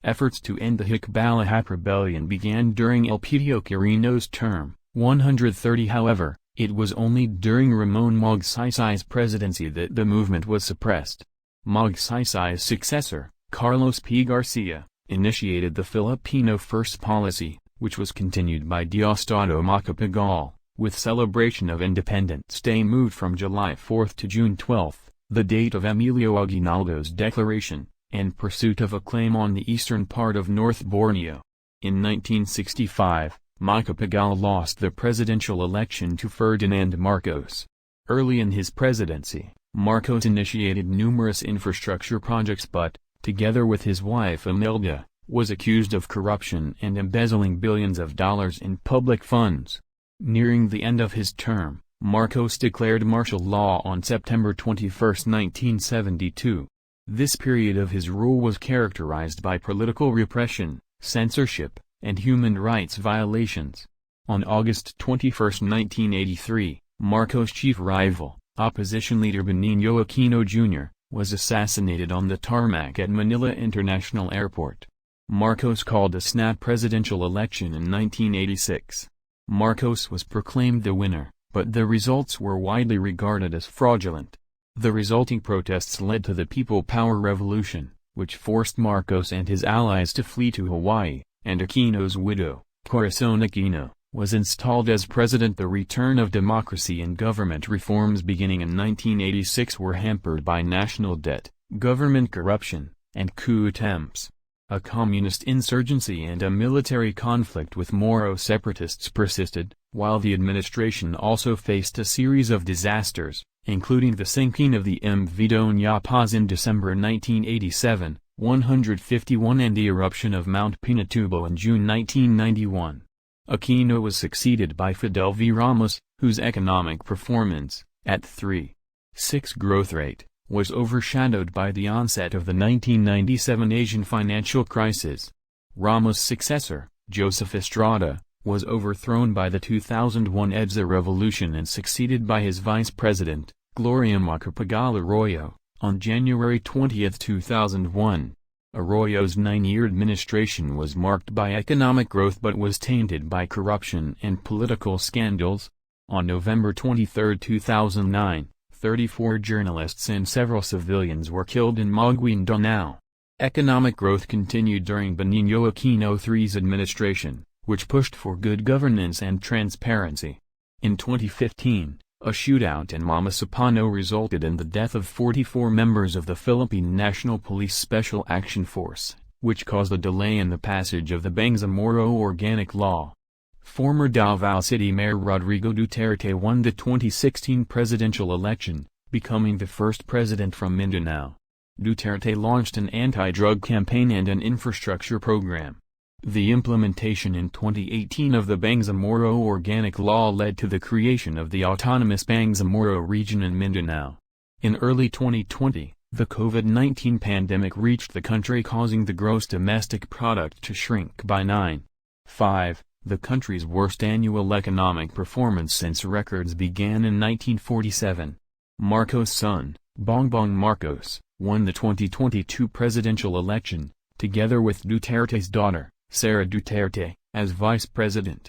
Efforts to end the Hikbalahap rebellion began during Elpidio Quirino's term, 130. However, it was only during Ramon Magsaysay's presidency that the movement was suppressed. Magsaysay's successor, Carlos P. Garcia, initiated the Filipino First policy, which was continued by Diosdado Macapagal, with celebration of Independence Day moved from July 4 to June 12, the date of Emilio Aguinaldo's declaration, and pursuit of a claim on the eastern part of North Borneo. In 1965, Macapagal lost the presidential election to Ferdinand Marcos. Early in his presidency, Marcos initiated numerous infrastructure projects but, together with his wife Imelda, was accused of corruption and embezzling billions of dollars in public funds. Nearing the end of his term, Marcos declared martial law on September 21, 1972. This period of his rule was characterized by political repression, censorship, and human rights violations. On August 21, 1983, Marcos' chief rival, opposition leader Benigno Aquino Jr., was assassinated on the tarmac at Manila International Airport. Marcos called a snap presidential election in 1986. Marcos was proclaimed the winner, but the results were widely regarded as fraudulent. The resulting protests led to the People Power Revolution, which forced Marcos and his allies to flee to Hawaii, and Aquino's widow, Corazon Aquino, was installed as president. The return of democracy and government reforms beginning in 1986 were hampered by national debt, government corruption, and coup attempts. A communist insurgency and a military conflict with Moro separatists persisted, while the administration also faced a series of disasters, including the sinking of the MV Doña Paz in December 1987, 151 and the eruption of Mount Pinatubo in June 1991. Aquino was succeeded by Fidel V. Ramos, whose economic performance, at 3.6 growth rate, was overshadowed by the onset of the 1997 Asian financial crisis. Ramos' successor, Joseph Estrada, was overthrown by the 2001 EDSA revolution and succeeded by his vice president, Gloria Macapagal Arroyo, on January 20, 2001. Arroyo's 9-year administration was marked by economic growth but was tainted by corruption and political scandals. On November 23, 2009, 34 journalists and several civilians were killed in Maguindanao. Economic growth continued during Benigno Aquino III's administration, which pushed for good governance and transparency. In 2015, a shootout in Mamasapano resulted in the death of 44 members of the Philippine National Police Special Action Force, which caused a delay in the passage of the Bangsamoro Organic Law. Former Davao City Mayor Rodrigo Duterte won the 2016 presidential election, becoming the first president from Mindanao. Duterte launched an anti-drug campaign and an infrastructure program. The implementation in 2018 of the Bangsamoro Organic Law led to the creation of the autonomous Bangsamoro region in Mindanao. In early 2020, the COVID-19 pandemic reached the country, causing the gross domestic product to shrink by 9.5%. The country's worst annual economic performance since records began in 1947. Marcos' son, Bongbong Marcos, won the 2022 presidential election, together with Duterte's daughter, Sara Duterte, as vice president.